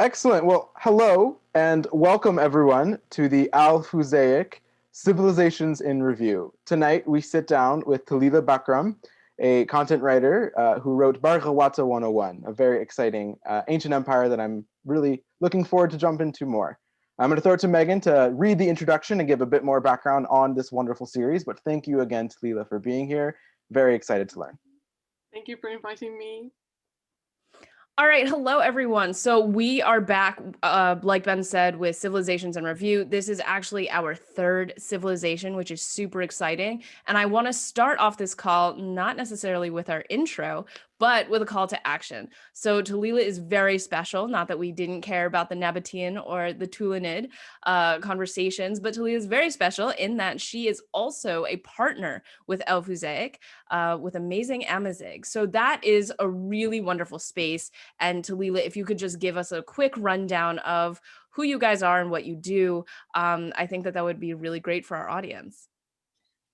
Excellent. Well, hello and welcome everyone to the Al-Huzaic Civilizations in Review. Tonight we sit down with Talila Bakram, a content writer who wrote Barghawata 101, a very exciting ancient empire that I'm really looking forward to jump into more. I'm going to throw it to Megan to read the introduction and give a bit more background on this wonderful series, but thank you again, Talila, for being here. Very excited to learn. Thank you for inviting me. All right, hello everyone. So we are back, like Ben said, with Civilizations in Review. This is actually our third civilization, which is super exciting. And I want to start off this call not necessarily with our intro, but with a call to action. So Talila is very special. Not that we didn't care about the Nabatean or the Tulanid conversations, but Talila is very special in that she is also a partner with El Fuzaic, with amazing Amazigh. So that is a really wonderful space. And Talila, if you could just give us a quick rundown of who you guys are and what you do, I think that would be really great for our audience.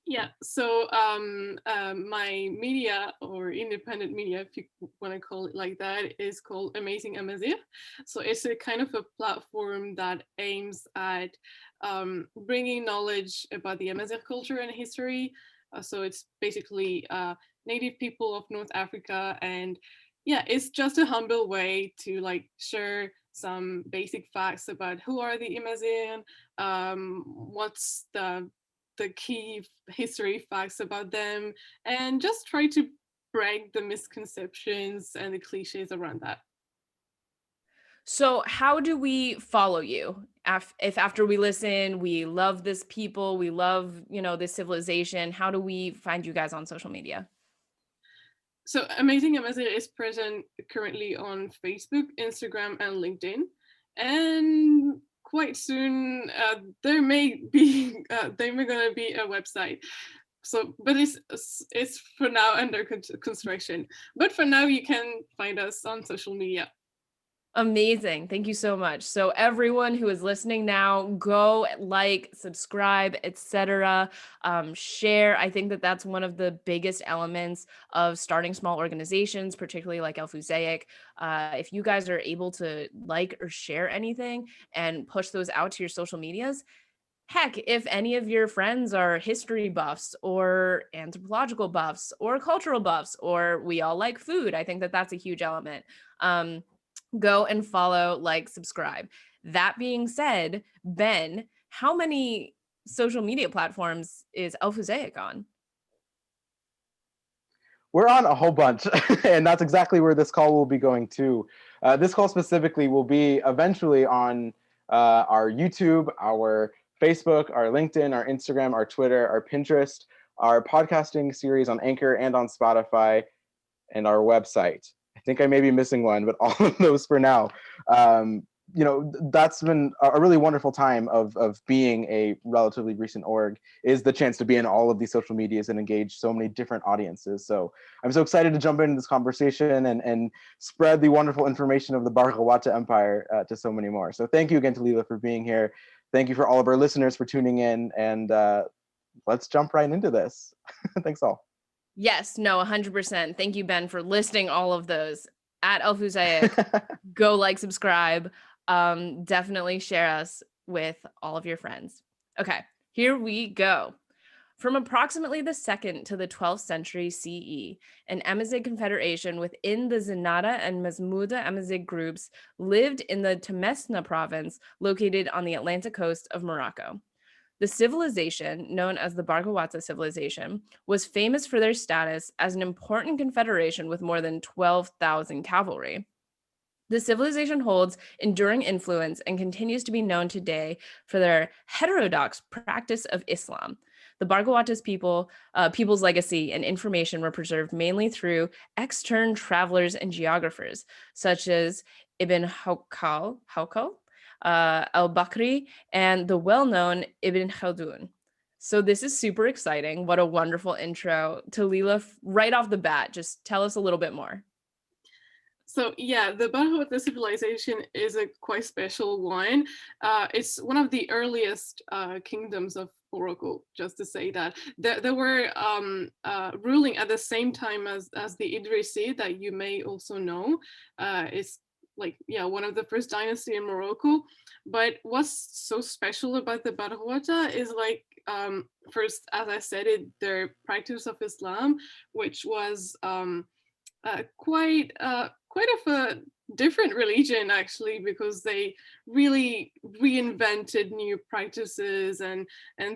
Yeah, so my media or independent media, if you want to call it like that, is called Amazing Amazigh. So it's a kind of a platform that aims at bringing knowledge about the Amazigh culture and history. So it's basically native people of North Africa, and yeah, it's just a humble way to like share some basic facts about who are the Amazigh, what's the key history facts about them, and just try to break the misconceptions and the cliches around that. So how do we follow you? If after we listen, we love this people, we love, this civilization, how do we find you guys on social media? So Amazing Amazigh is present currently on Facebook, Instagram, and LinkedIn. And quite soon there may be gonna be a website. So, but it's for now under construction. But for now, you can find us on social media. Amazing. Thank you so much. So everyone who is listening now, go like, subscribe, etc. Share. I think that that's one of the biggest elements of starting small organizations, particularly like El Fuzaic. If you guys are able to like or share anything and push those out to your social medias, heck, if any of your friends are history buffs or anthropological buffs or cultural buffs, or we all like food, I think that that's a huge element. Go and follow, like, subscribe. That being said, Ben, how many social media platforms is El Fuzaic on? We're on a whole bunch, and that's exactly where this call will be going to. This call specifically will be eventually on our YouTube, our Facebook, our LinkedIn, our Instagram, our Twitter, our Pinterest, our podcasting series on Anchor and on Spotify, and our website. I think I may be missing one, but all of those for now. That's been a really wonderful time of being a relatively recent org, is the chance to be in all of these social medias and engage so many different audiences. So I'm so excited to jump into this conversation and spread the wonderful information of the Barghawata Empire to so many more. So thank you again, Talila, for being here. Thank you for all of our listeners for tuning in, and let's jump right into this. Thanks all. Yes, no, 100%. Thank you, Ben, for listing all of those. At El Fuzaic, go like, subscribe. Definitely share us with all of your friends. Okay, here we go. From approximately the 2nd to the 12th century CE, an Amazigh confederation within the Zenata and Masmuda Amazigh groups lived in the Temesna province located on the Atlantic coast of Morocco. The civilization, known as the Bargawata civilization, was famous for their status as an important confederation with more than 12,000 cavalry. The civilization holds enduring influence and continues to be known today for their heterodox practice of Islam. The Bargawata's people's legacy and information were preserved mainly through extern travelers and geographers, such as Ibn Hawqal, al-Bakri, and the well-known Ibn Khaldun. So this is super exciting. What a wonderful intro. Talila, right off the bat, just tell us a little bit more. So yeah, the Barghawata civilization is a quite special one. It's one of the earliest kingdoms of Morocco, just to say that. They were ruling at the same time as the Idrisi that you may also know. It's one of the first dynasty in Morocco. But what's so special about the Barghawata is first, as I said, their practice of Islam, which was quite of a different religion actually, because they really reinvented new practices, and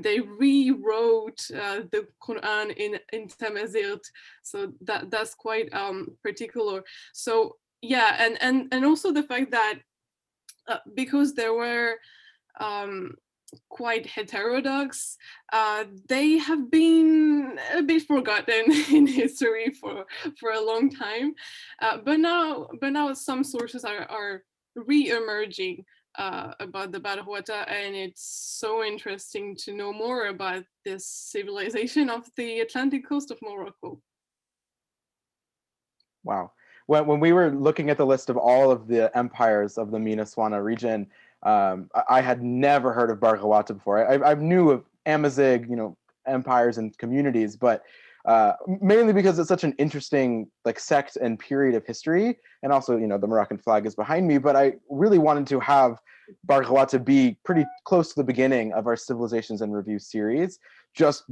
they rewrote the Quran in Tamazight. So that's quite particular. So yeah, and also the fact that because there were um, quite heterodox, they have been a bit forgotten in history for a long time. But now some sources are re-emerging about the Barghawata, and it's so interesting to know more about this civilization of the Atlantic coast of Morocco. Wow. When we were looking at the list of all of the empires of the Minas-Wana region, I had never heard of Barghawata before. I knew of Amazigh, empires and communities, but mainly because it's such an interesting sect and period of history, and also the Moroccan flag is behind me. But I really wanted to have Barghawata be pretty close to the beginning of our Civilizations in Review series, just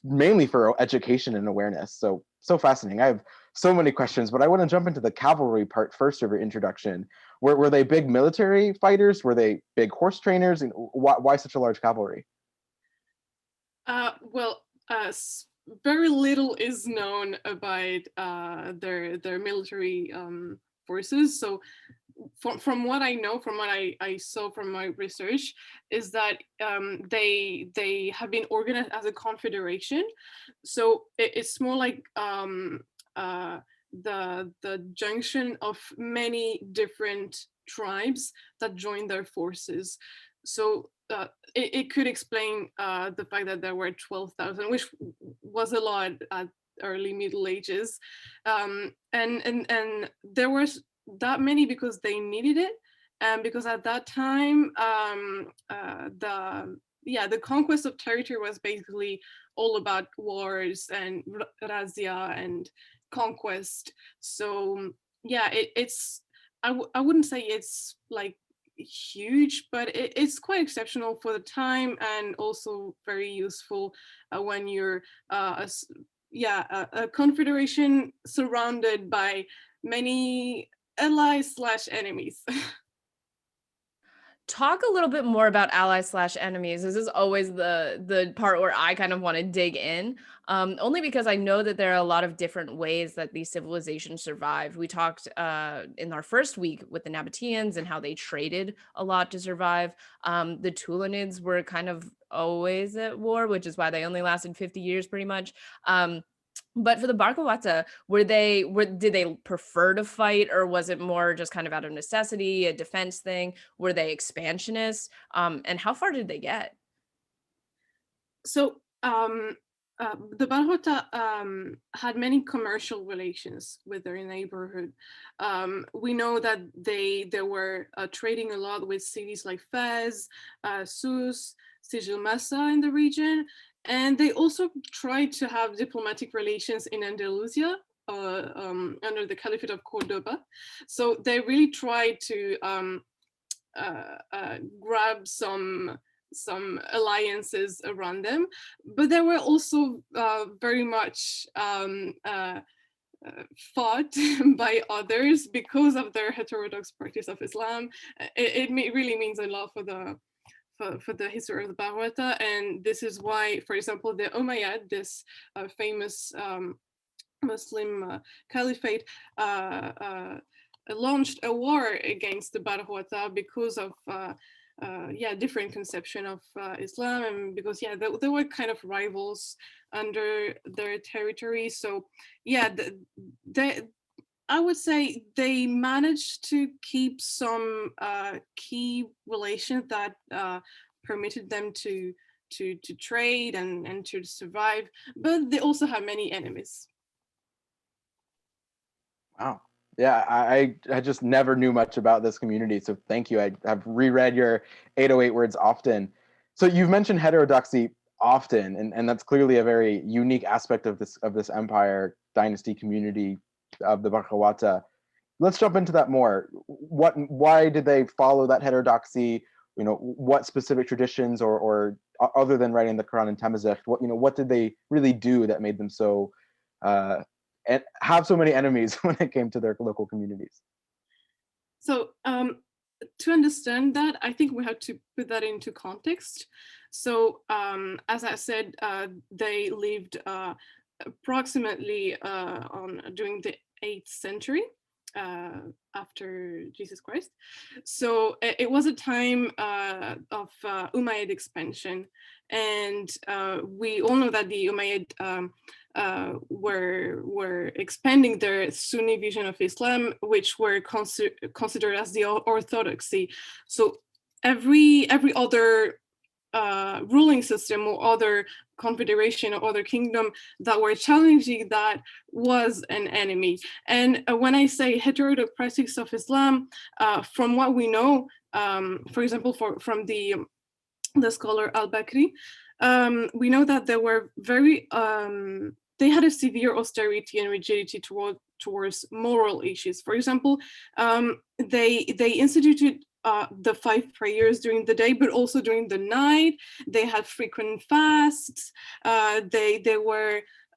mainly for education and awareness. So fascinating. I have so many questions, but I want to jump into the cavalry part first of your introduction. Were they big military fighters? Were they big horse trainers? And why such a large cavalry? Well, very little is known about their military forces. So from what I know, from what I saw from my research, is that they have been organized as a confederation. So it's more like the junction of many different tribes that join their forces. So it could explain the fact that there were 12,000, which was a lot at early Middle Ages, and there was that many because they needed it, and because at that time the conquest of territory was basically all about wars and razzia and conquest. So yeah, it's I wouldn't say it's like huge, but it's quite exceptional for the time, and also very useful when you're a confederation surrounded by many allies slash enemies. Talk a little bit more about allies slash enemies. This is always the part where I kind of want to dig in, only because I know that there are a lot of different ways that these civilizations survived. We talked in our first week with the Nabateans and how they traded a lot to survive. The Tulanids were kind of always at war, which is why they only lasted 50 years pretty much. But for the Bargawata, did they prefer to fight, or was it more just kind of out of necessity, a defense thing? Were they expansionists? And how far did they get? So the Barghawata had many commercial relations with their neighborhood. We know that they were trading a lot with cities like Fez, Sousse, Sijil Massa in the region, and they also tried to have diplomatic relations in Andalusia under the Caliphate of Cordoba. So they really tried to grab some alliances around them, but they were also very much fought by others because of their heterodox practice of Islam. It really means a lot for the history of the Barghawata, and this is why, for example, the Umayyad, this famous Muslim caliphate, launched a war against the Barghawata because of different conception of Islam, and because they were kind of rivals under their territory. So I would say they managed to keep some key relations that permitted them to trade and to survive, but they also have many enemies. Wow. Yeah, I just never knew much about this community, so thank you. I've reread your 808 words often. So you've mentioned heterodoxy often, and that's clearly a very unique aspect of this empire dynasty community of the Barghawata. let's jump into that more. Why did they follow that heterodoxy? What specific traditions, or other than writing the Quran and Tamazight, what did they really do that made them so and have so many enemies when it came to their local communities? So to understand that, I think we have to put that into context. So as I said, they lived approximately during the 8th century after Jesus Christ. So it was a time of Umayyad expansion, and we all know that the Umayyad were expanding their Sunni vision of Islam, which were considered as the orthodoxy. So every other ruling system or other confederation or other kingdom that were challenging that was an enemy. And when I say heterodox practice of Islam, from what we know, for example, from the scholar al-Bakri, we know that they were very they had a severe austerity and rigidity towards moral issues. For example, they instituted the 5 prayers during the day, but also during the night. They had frequent fasts. They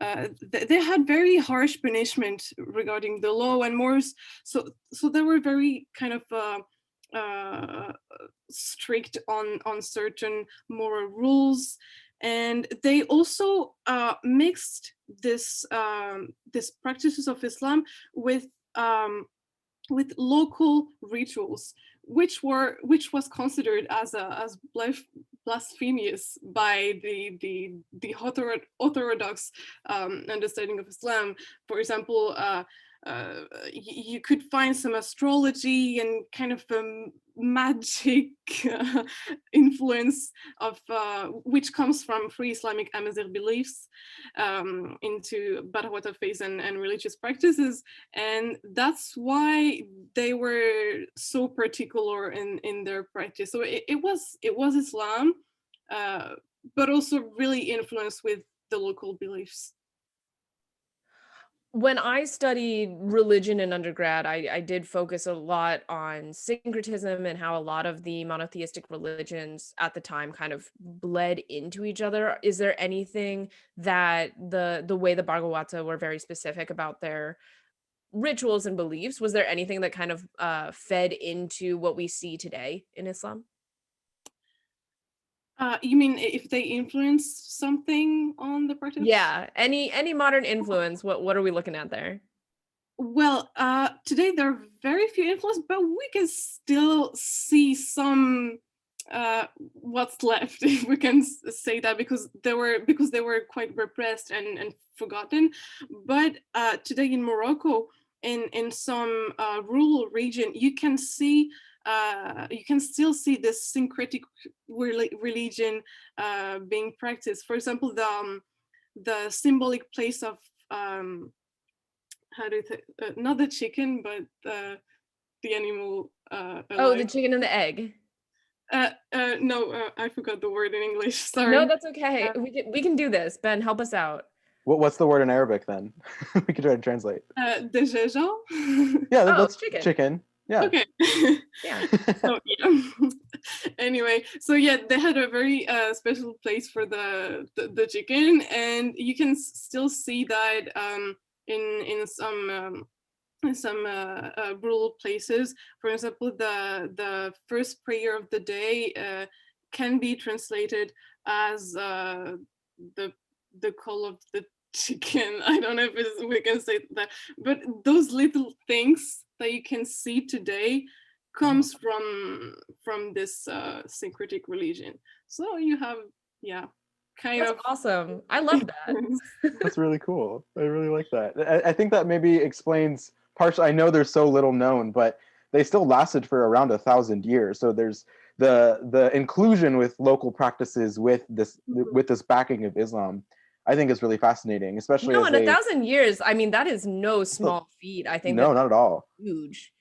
had very harsh punishment regarding the law and mores. So they were very kind of strict on certain moral rules, and they also mixed this practices of Islam with local rituals, which was considered as blasphemous by the orthodox understanding of Islam. For example, you could find some astrology and kind of magic influence of which comes from pre-Islamic Amazigh beliefs into Barghawata faith and religious practices, and that's why they were so particular in their practice. So it was Islam, but also really influenced with the local beliefs. When I studied religion in undergrad, I did focus a lot on syncretism and how a lot of the monotheistic religions at the time kind of bled into each other. Is there anything that the way the Bargawata were very specific about their rituals and beliefs? Was there anything that kind of fed into what we see today in Islam? You mean if they influenced something on the practice? Yeah, any modern influence, what are we looking at there? Well, today there are very few influence, but we can still see some what's left, if we can say that, because they were quite repressed and forgotten. But today in Morocco, in some rural region, you can still see this syncretic religion being practiced. For example, the symbolic place of how do you not the chicken, but the animal alive. Oh, the chicken and the egg. No, I forgot the word in English. Sorry. No, that's okay. We can do this. Ben, help us out. What's the word in Arabic then? We could try to translate. Dejeja. Yeah, Oh, that's chicken. Yeah. Okay. Yeah. So yeah. Anyway, so yeah, they had a very special place for the chicken, and you can still see that in some rural places. For example, the first prayer of the day can be translated as the call of the chicken. I don't know if we can say that, but those little things that you can see today comes from this syncretic religion. So you have kind That's of awesome. I love that. That's really cool. I really like that. I think that maybe explains partially. I know they're so little known, but they still lasted for around 1,000 years. So there's the inclusion with local practices with this backing of Islam. I think is really fascinating, especially No, as in they 1,000 years, I mean, that is no small feat. I think no, that's not at all. huge.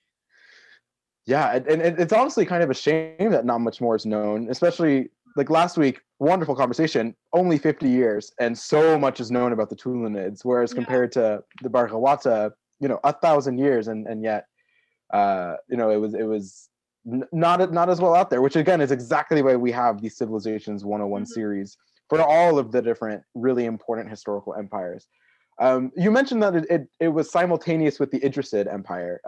Yeah, and it's honestly kind of a shame that not much more is known, especially like last week, wonderful conversation, only 50 years, and so much is known about the Tulunids, whereas compared to the Barghawata, 1,000 years, and yet It was not as well out there, which again is exactly why we have the Civilizations 101 Mhm. series for all of the different really important historical empires. You mentioned that it was simultaneous with the Idrisid Empire,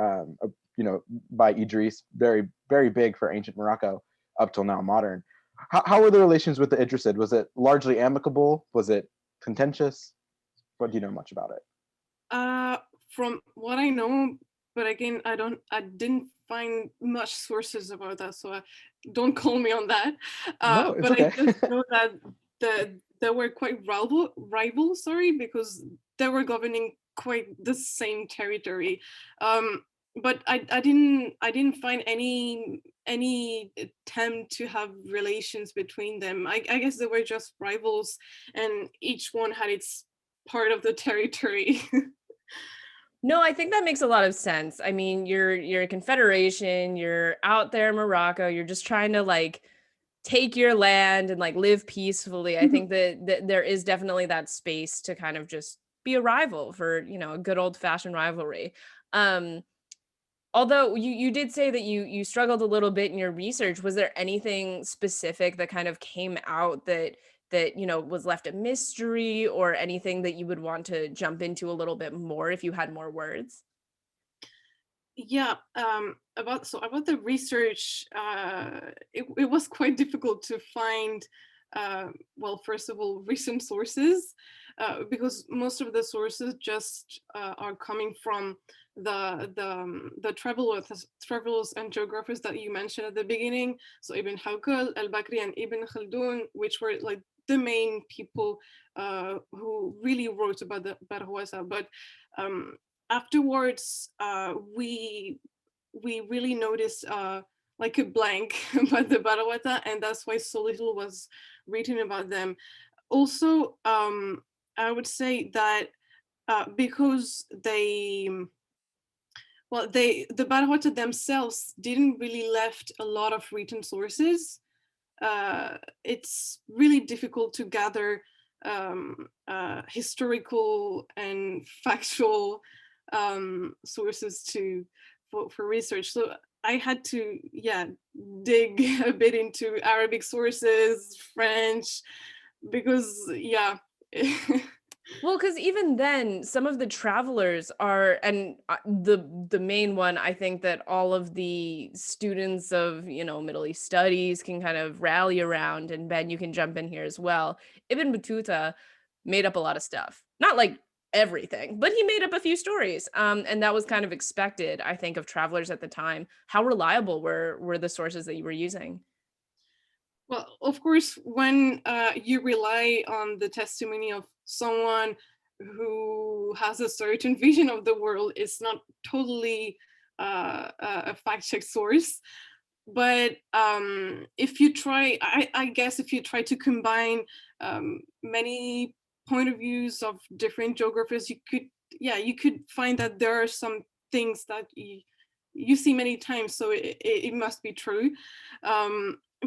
by Idris, very, very big for ancient Morocco up till now modern. How were the relations with the Idrisid? Was it largely amicable? Was it contentious? What do you know much about it? From what I know, but again, I didn't find much sources about that, so don't call me on that. No, it's But I okay. just know that they were quite rivals, sorry, because they were governing quite the same territory. But I didn't find any attempt to have relations between them. I guess they were just rivals, and each one had its part of the territory. No, I think that makes a lot of sense. I mean, you're a confederation, you're out there in Morocco, you're just trying to like take your land and like live peacefully. I think that there is definitely that space to kind of just be a rival for, a good old fashioned rivalry. Um, Although you did say that you struggled a little bit in your research, was there anything specific that kind of came out that was left a mystery, or anything that you would want to jump into a little bit more if you had more words? Yeah, about the research, it was quite difficult to find. Well, first of all, recent sources, because most of the sources just are coming from the travelers and geographers that you mentioned at the beginning. So Ibn Hawkal, al-Bakri, and Ibn Khaldun, which were like the main people who really wrote about the Barghawata. But um, afterwards, we really noticed like a blank about the Barghawata, and that's why so little was written about them. Also, I would say that because the Barghawata themselves didn't really left a lot of written sources. It's really difficult to gather historical and factual sources for research. So I had to, yeah, dig a bit into Arabic sources, French, because yeah. Well, because even then, some of the travelers are, and the main one, I think that all of the students of Middle East studies can kind of rally around, and Ben, you can jump in here as well. Ibn Battuta made up a lot of stuff, not like everything, but he made up a few stories, and that was kind of expected, I think, of travelers at the time. How reliable were the sources that you were using? Well, of course, when you rely on the testimony of someone who has a certain vision of the world, it's not totally a fact check source. But if you try, I guess if you try to combine many point of views of different geographers, you could find that there are some things that you see many times, so it must be true.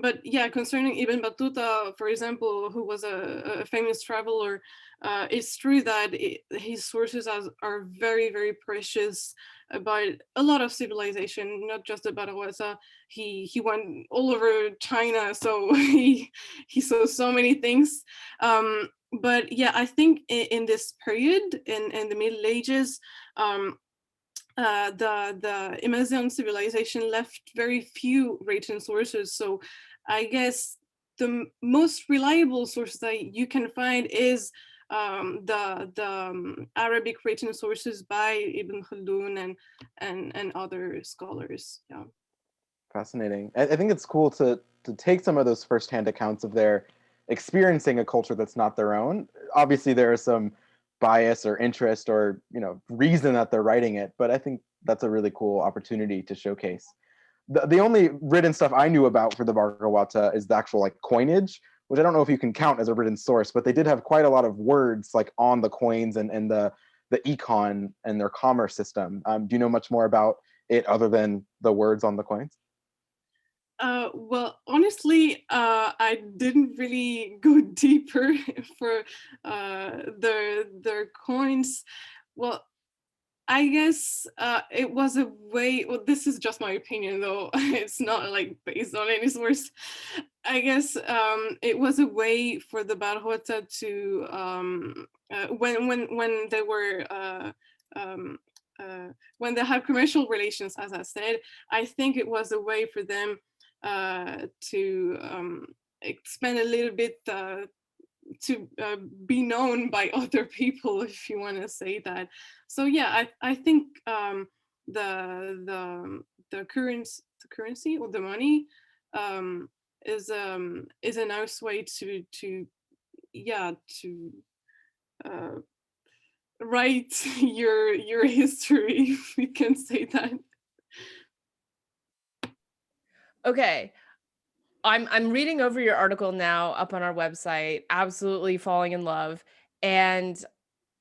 But yeah, concerning Ibn Battuta, for example, who was a famous traveler, it's true that his sources are very, very precious about a lot of civilization, not just the Bargawata. He went all over China, so he saw so many things. But yeah, I think in this period, in the Middle Ages, the Amazon civilization left very few written sources. So I guess the most reliable source that you can find is the Arabic written sources by Ibn Khaldun and other scholars. Yeah. Fascinating. I think it's cool to take some of those firsthand accounts of their experiencing a culture that's not their own. Obviously, there is some bias or interest or reason that they're writing it, but I think that's a really cool opportunity to showcase. The only written stuff I knew about for the Bargawata is the actual like coinage, which I don't know if you can count as a written source, but they did have quite a lot of words like on the coins and the econ and their commerce system. Do you know much more about it other than the words on the coins? Well, honestly, I didn't really go deeper for their coins. Well, I guess it was a way. Well, this is just my opinion, though. It's not like based on any source. I guess it was a way for the Barghawata to when they were um, when they had commercial relations, as I said. I think it was a way for them to expand a little bit. To be known by other people, if you want to say that. So yeah, I think the currency or the money um, is a nice way to yeah to uh, write your history, if we can say that. Okay. I'm reading over your article now up on our website, absolutely falling in love. And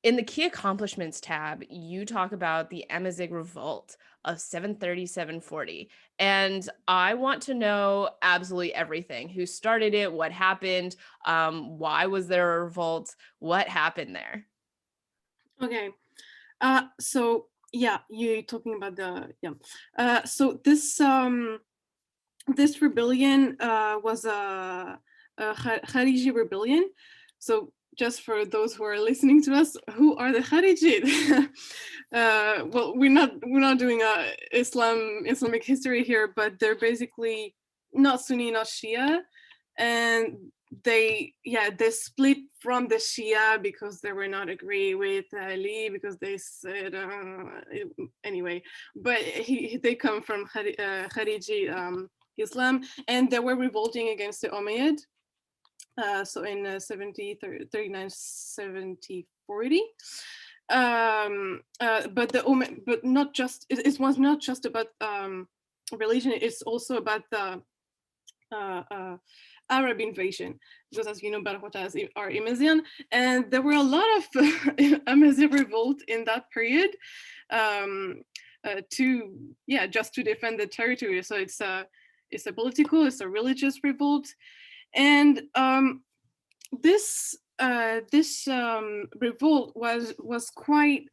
in the key accomplishments tab, you talk about the Amazigh revolt of 730-740. And I want to know absolutely everything. Who started it? What happened? Why was there a revolt? What happened there? Okay. So yeah, you're talking about the yeah. So this rebellion was a Khariji rebellion. So just for those who are listening to us, who are the Kharijid? Well, we're not doing a Islamic history here, but they're basically not Sunni, not Shia, and they split from the Shia because they were not agree with Ali, because they said anyway, but they come from Khariji Islam, and they were revolting against the Umayyad. So in 70, 39, 70, 40. But not just, it was not just about religion, it's also about the Arab invasion, because as you know, Barghawatas are Imazigh, and there were a lot of Amazigh revolt in that period to just to defend the territory. So it's a political, it's a religious revolt, and this revolt was quite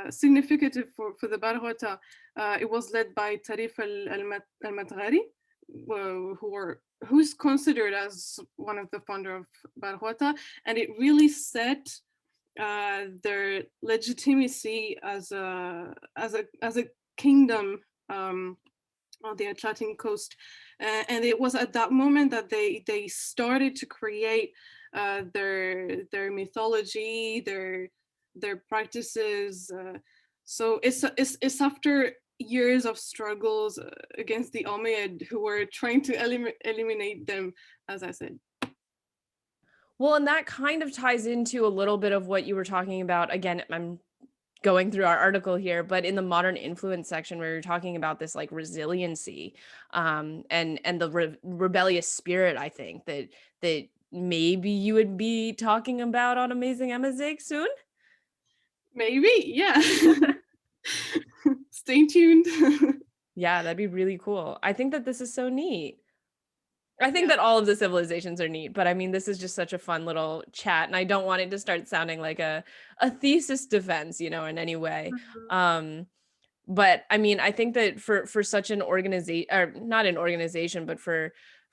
significant for the Barghawata. It was led by Tarif al-Madghari, who's considered as one of the founder of Barghawata, and it really set their legitimacy as a kingdom on the Atlantic coast, and it was at that moment that they started to create their mythology, their practices. So it's after years of struggles against the Umayyad, who were trying to eliminate them, as I said. Well, and that kind of ties into a little bit of what you were talking about. Again, I'm going through our article here, but in the modern influence section where you're talking about this like resiliency and the rebellious spirit, I think that maybe you would be talking about on Amazing Amazigh soon. Maybe, yeah. Stay tuned. Yeah, that'd be really cool. I think that this is so neat. I think that all of the civilizations are neat, but I mean, this is just such a fun little chat, and I don't want it to start sounding like a thesis defense, in any way. But I mean, I think that for such an organization, or not an organization, but for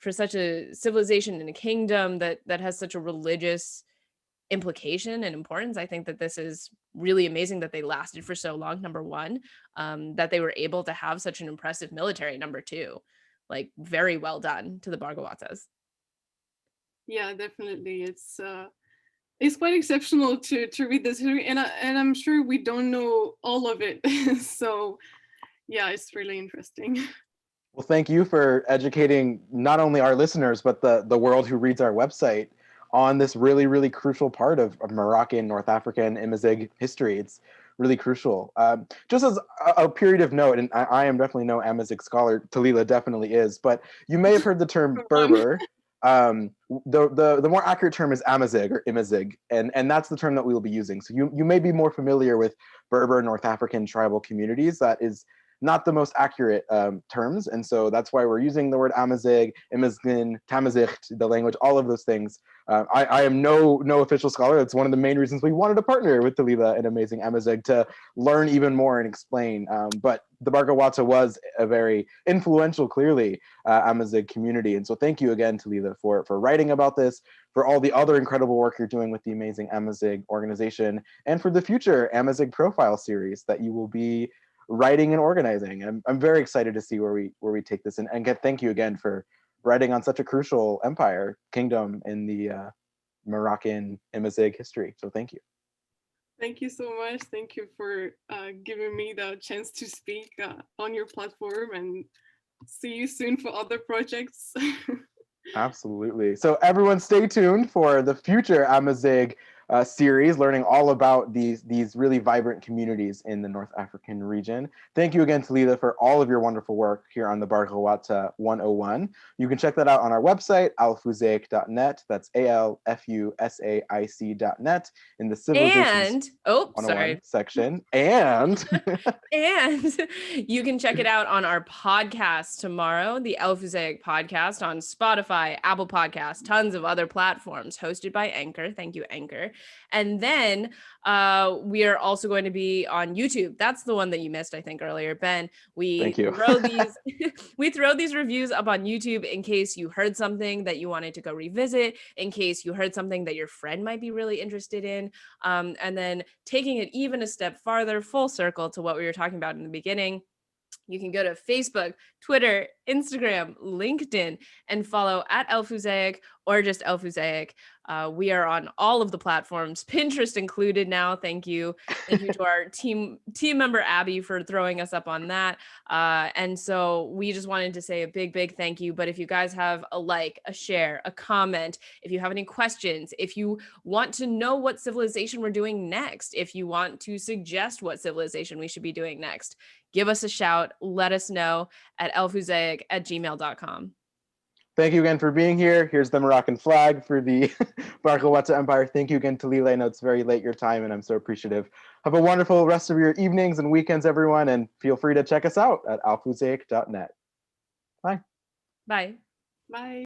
such a civilization and a kingdom that has such a religious implication and importance, I think that this is really amazing that they lasted for so long, number one, that they were able to have such an impressive military, number two. Like, very well done to the Bargawatas. Yeah, definitely. It's quite exceptional to read this history, and I'm sure we don't know all of it. So yeah, it's really interesting. Well, thank you for educating not only our listeners, but the world who reads our website on this really, really crucial part of Moroccan, North African, Amazigh history. It's really crucial. Just as a period of note, and I am definitely no Amazigh scholar, Talila definitely is, but you may have heard the term Berber. The more accurate term is Amazigh or Imazigh, and that's the term that we will be using. So you may be more familiar with Berber North African tribal communities. That is not the most accurate terms. And so that's why we're using the word Amazigh, Imazgin, Tamazight, the language, all of those things. I am no official scholar. That's one of the main reasons we wanted to partner with Dalila and Amazing Amazigh to learn even more and explain. But the Bargawata was a very influential, clearly, Amazigh community. And so thank you again, Dalila, for writing about this, for all the other incredible work you're doing with the Amazing Amazigh organization, and for the future Amazigh profile series that you will be writing and organizing. I'm very excited to see where we take this. And again, thank you again for writing on such a crucial kingdom in the Moroccan Amazigh history. So thank you. Thank you so much. Thank you for giving me the chance to speak on your platform, and see you soon for other projects. Absolutely. So everyone stay tuned for the future Amazigh series, learning all about these really vibrant communities in the North African region. Thank you again, Dalila, for all of your wonderful work here on the Barghawata 101. You can check that out on our website, alfusaic.net. That's ALFUSAIC.net in the Civilizations 101 section. And you can check it out on our podcast tomorrow, the Alfusaic podcast on Spotify, Apple Podcasts, tons of other platforms, hosted by Anchor. Thank you, Anchor. And then we are also going to be on YouTube. That's the one that you missed, I think, earlier, Ben. We throw these reviews up on YouTube in case you heard something that you wanted to go revisit, in case you heard something that your friend might be really interested in. And then taking it even a step farther, full circle to what we were talking about in the beginning, you can go to Facebook, Twitter, Instagram, LinkedIn, and follow at Alfusaic or just Alfusaic. We are on all of the platforms, Pinterest included now. Thank you. Thank you to our team member, Abby, for throwing us up on that. And so we just wanted to say a big thank you. But if you guys have a like, a share, a comment, if you have any questions, if you want to know what civilization we're doing next, if you want to suggest what civilization we should be doing next, give us a shout. Let us know at elfusaic@gmail.com. Thank you again for being here. Here's the Moroccan flag for the Bargawata Empire. Thank you again, Dalila. I know it's very late your time, and I'm so appreciative. Have a wonderful rest of your evenings and weekends, everyone, and feel free to check us out at alfusaic.net. Bye. Bye. Bye.